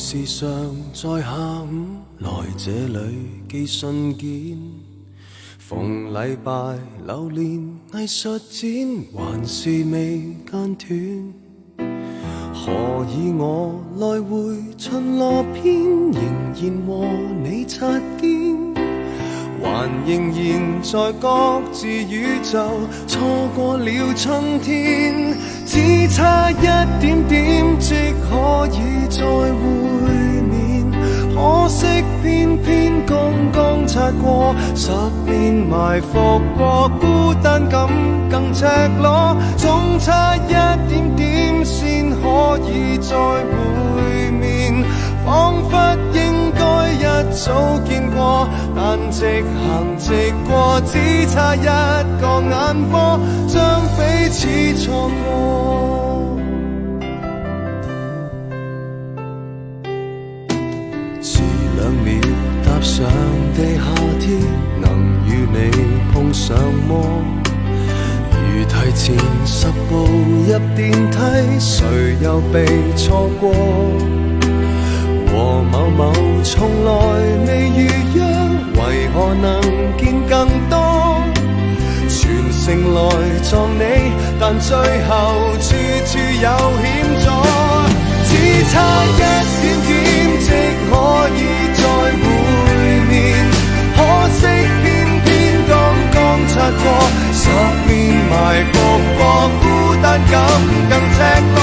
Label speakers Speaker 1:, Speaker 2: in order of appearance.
Speaker 1: 時常在下午來這裏寄信件，逢禮拜流連藝術展，還是未間斷。何以我來回巡邏篇，仍然和你擦肩，還仍然在各自宇宙，錯過了春天，只差一點點即可以再會面，可惜偏偏剛剛擦過10年，埋伏過孤單感更赤裸，總差一點點先可以再會面，彷彿應該一早見過，但直行直過，只差一個眼波，將彼此錯過。遲2秒踏上地下鐵，能與你碰上麼？如提前10步入電梯，誰又被錯過？和某某從來未預約，為何能見更多？全城來撞你，但最後處處有險阻，只差一點點即可以再會面，可惜偏偏剛剛擦過10年，埋伏過孤單感更赤裸。